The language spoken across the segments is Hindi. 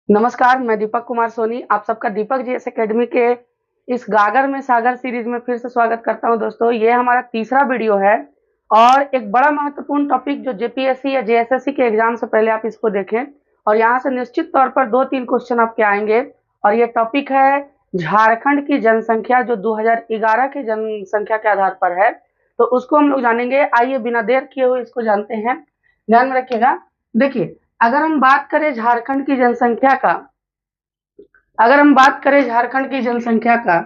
नमस्कार, मैं दीपक कुमार सोनी, आप सबका दीपक जीएस एकेडमी के इस गागर में सागर सीरीज में फिर से स्वागत करता हूं। दोस्तों, ये हमारा तीसरा वीडियो है और एक बड़ा महत्वपूर्ण टॉपिक जो जेपीएससी या जेएसएससी के एग्जाम से पहले आप इसको देखें और यहाँ से निश्चित तौर पर 2-3 क्वेश्चन आपके आएंगे। और ये टॉपिक है झारखंड की जनसंख्या, जो 2011 की जनसंख्या के आधार पर है, तो उसको हम लोग जानेंगे। आइए बिना देर किए हुए इसको जानते हैं। ध्यान में रखिएगा। देखिए, अगर हम बात करें झारखंड की जनसंख्या का अगर हम बात करें झारखंड की जनसंख्या का,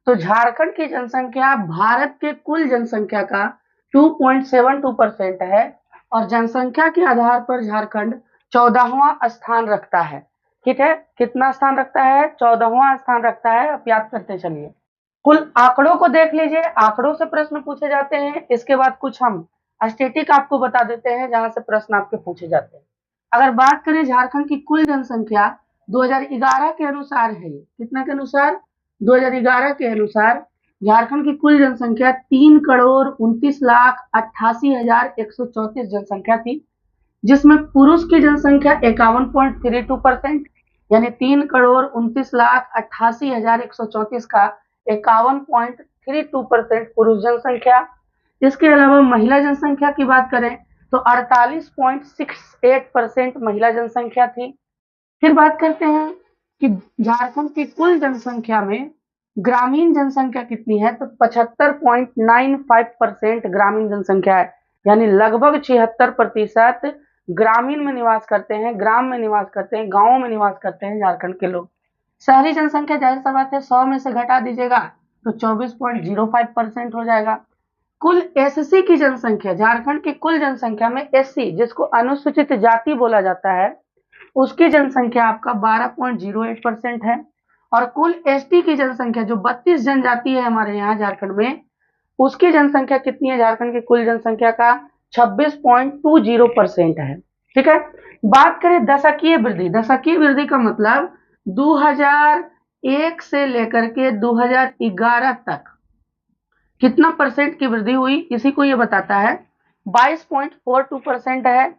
तो झारखंड की जनसंख्या भारत के कुल जनसंख्या का 2.72% है और जनसंख्या के आधार पर झारखंड 14वां स्थान रखता है। ठीक है, कितना स्थान रखता है? 14वां स्थान रखता है। आप याद करते चलिए। कुल आंकड़ों को देख लीजिए, आंकड़ों से प्रश्न पूछे जाते हैं। इसके बाद कुछ हम स्टैटिक आपको बता देते हैं जहां से प्रश्न आपके पूछे जाते हैं। अगर बात करें झारखंड की कुल जनसंख्या 2011 के अनुसार है, कितना के अनुसार? 2011 के अनुसार झारखंड की कुल जनसंख्या 3,29,88,134 जनसंख्या थी, जिसमें पुरुष की जनसंख्या 51.32%, यानी 3,29,88,134 का 51.32% पुरुष जनसंख्या। इसके अलावा महिला जनसंख्या की बात करें तो 48.68% महिला जनसंख्या थी। फिर बात करते हैं कि झारखंड की कुल जनसंख्या में ग्रामीण जनसंख्या कितनी है, तो 75.95% ग्रामीण जनसंख्या है, यानी लगभग 76% ग्रामीण में निवास करते हैं, ग्राम में निवास करते हैं, गांवों में निवास करते हैं झारखंड के लोग। शहरी जनसंख्या जाहिर सा बात है 100 में से घटा दीजिएगा तो 24.05% हो जाएगा। कुल एससी की जनसंख्या, झारखंड की कुल जनसंख्या में एससी, जिसको अनुसूचित जाति बोला जाता है, उसकी जनसंख्या आपका 12.08% है। और कुल एसटी की जनसंख्या, जो 32 जनजाति है हमारे यहाँ झारखंड में, उसकी जनसंख्या कितनी है? झारखंड की कुल जनसंख्या का 26.20% है। ठीक है। बात करें दशकीय वृद्धि, दशकीय वृद्धि का मतलब 2001 से लेकर के 2011 तक कितना परसेंट की वृद्धि हुई, इसी को ये बताता है। 22.42% है।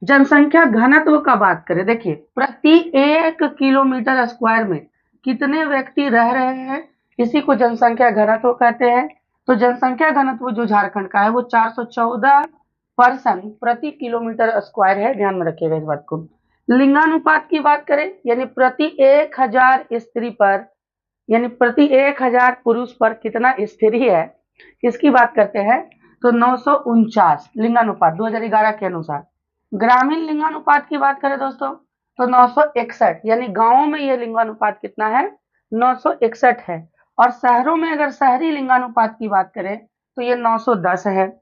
जनसंख्या घनत्व का बात करें, देखिए प्रति 1 किलोमीटर स्क्वायर में कितने व्यक्ति रह रहे हैं, इसी को जनसंख्या घनत्व कहते हैं। तो जनसंख्या घनत्व जो झारखंड का है वो 414 पर्सन प्रति किलोमीटर स्क्वायर है। ध्यान में रखिएगा इस बात को। लिंगानुपात की बात करें, यानी प्रति 1000 स्त्री पर, यानी प्रति 1000 पुरुष पर कितना स्त्री है, इसकी बात करते हैं तो 949 लिंगानुपात 2011 के अनुसार। ग्रामीण लिंगानुपात की बात करें दोस्तों तो 961, यानी गांवों में ये लिंगानुपात कितना है? 961 है। और शहरों में अगर शहरी लिंगानुपात की बात करें तो ये 910 है।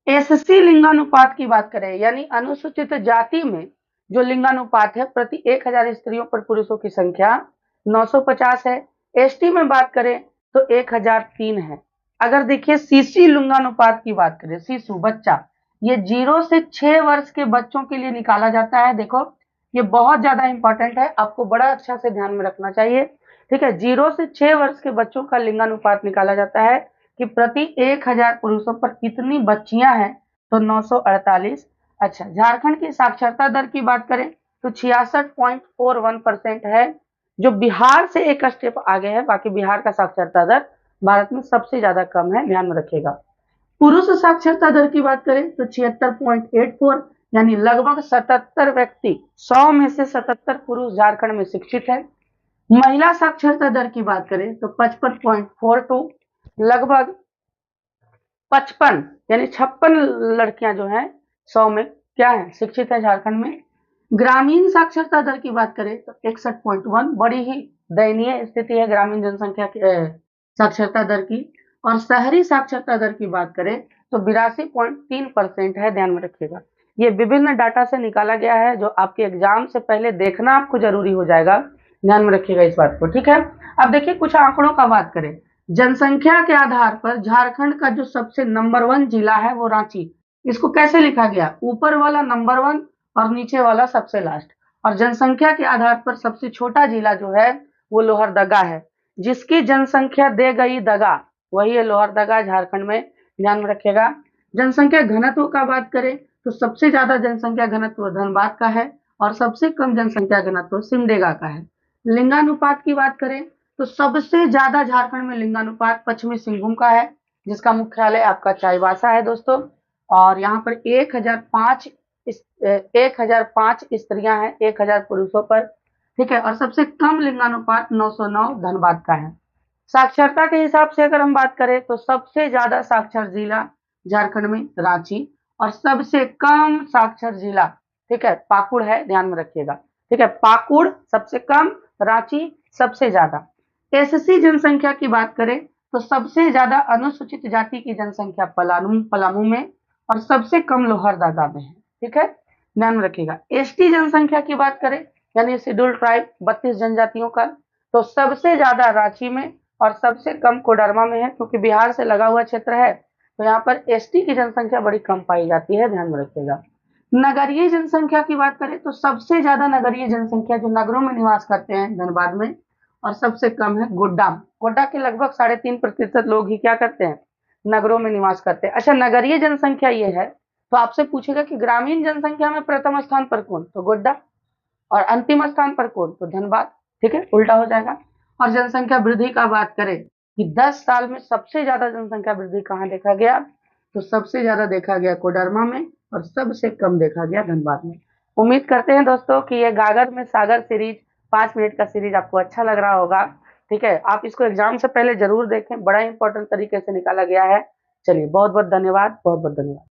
एससी लिंगानुपात की बात करें, यानी अनुसूचित जाति में जो लिंगानुपात है प्रति 1000 स्त्रियों पर पुरुषों की संख्या 950 है। एसटी में बात करें तो 1003 है। अगर देखिए सीसी लिंगानुपात की बात करें, शिशु बच्चा, ये 0 से 6 वर्ष के बच्चों के लिए निकाला जाता है। देखो ये बहुत ज्यादा इंपॉर्टेंट है, आपको बड़ा अच्छा से ध्यान में रखना चाहिए। ठीक है, 0 से 6 वर्ष के बच्चों का लिंगानुपात निकाला जाता है कि प्रति 1000 पुरुषों पर कितनी बच्चियां हैं, तो 948। अच्छा, झारखंड की साक्षरता दर की बात करें तो 66.41% है, जो बिहार से एक स्टेप आगे है। बाकी बिहार का साक्षरता दर भारत में सबसे ज्यादा कम है, ध्यान में रखिएगा। पुरुष साक्षरता दर की बात करें तो 76.84, यानी लगभग 77 व्यक्ति 100 में से 77 पुरुष झारखंड में शिक्षित है। महिला साक्षरता दर की बात करें तो 55.42, लगभग 55 यानी 56 लड़कियां जो हैं 100 में क्या है, शिक्षित है झारखंड में। ग्रामीण साक्षरता दर की बात करें तो 61.1, बड़ी ही दयनीय स्थिति है ग्रामीण जनसंख्या की साक्षरता दर की। और शहरी साक्षरता दर की बात करें तो 82.3% है। ध्यान में रखिएगा, ये विभिन्न डाटा से निकाला गया है, जो आपके एग्जाम से पहले देखना आपको जरूरी हो जाएगा। ध्यान में रखिएगा इस बात को। ठीक है, अब देखिए कुछ आंकड़ों का बात करें। जनसंख्या के आधार पर झारखंड का जो सबसे नंबर 1 जिला है वो रांची। इसको कैसे लिखा गया? ऊपर वाला नंबर 1 और नीचे वाला सबसे लास्ट। और जनसंख्या के आधार पर सबसे छोटा जिला जो है वो लोहरदगा है। जिसकी जनसंख्या दे गई दगा, वही है लोहरदगा झारखंड में। ध्यान में रखिएगा। जनसंख्या घनत्व का बात करें तो सबसे ज्यादा जनसंख्या घनत्व धनबाद का है और सबसे कम जनसंख्या घनत्व सिमडेगा का है। लिंगानुपात की बात करें तो सबसे ज्यादा झारखंड में लिंगानुपात पश्चिमी सिंहभूम का है, जिसका मुख्यालय आपका चाईबासा है दोस्तों। और यहाँ पर 1005 स्त्रियां हैं 1000 पुरुषों पर, ठीक है। और सबसे कम लिंगानुपात 909 धनबाद का है। साक्षरता के हिसाब से अगर हम बात करें तो सबसे ज्यादा साक्षर जिला झारखंड में रांची, और सबसे कम साक्षर जिला, ठीक है, पाकुड़ है, ध्यान में रखिएगा, ठीक है। पाकुड़ सबसे कम, रांची सबसे ज्यादा। एससी जनसंख्या की बात करें तो सबसे ज्यादा अनुसूचित जाति की जनसंख्या पलामू में, और सबसे कम लोहरदगा में है, ठीक है, ध्यान में रखिएगा। एसटी जनसंख्या की बात करें यानी शेड्यूल्ड ट्राइब 32 जनजातियों का, तो सबसे ज्यादा रांची में और सबसे कम कोडरमा में है, क्योंकि बिहार से लगा हुआ क्षेत्र है, तो यहाँ पर एसटी की जनसंख्या बड़ी कम पाई जाती है, ध्यान में रखिएगा। नगरीय जनसंख्या की बात करें तो सबसे ज्यादा नगरीय जनसंख्या जो नगरों में निवास करते हैं धनबाद में, और सबसे कम है गोड्डा। गोड्डा के लगभग 3.5% लोग ही क्या करते हैं, नगरों में निवास करते हैं। अच्छा, नगरीय जनसंख्या ये है, तो आपसे पूछेगा कि ग्रामीण जनसंख्या में प्रथम स्थान पर कौन, तो गोड्डा, और अंतिम स्थान पर कौन, तो धनबाद, ठीक है, उल्टा हो जाएगा। और जनसंख्या वृद्धि का बात करें कि 10 साल में सबसे ज्यादा जनसंख्या वृद्धि कहाँ देखा गया, तो सबसे ज्यादा देखा गया कोडरमा में, और सबसे कम देखा गया धनबाद में। उम्मीद करते हैं दोस्तों कि ये गागर में सागर सीरीज 5 मिनट का सीरीज आपको अच्छा लग रहा होगा, ठीक है। आप इसको एग्जाम से पहले जरूर देखें, बड़ा इंपॉर्टेंट तरीके से निकाला गया है। चलिए, बहुत बहुत धन्यवाद, बहुत बहुत धन्यवाद।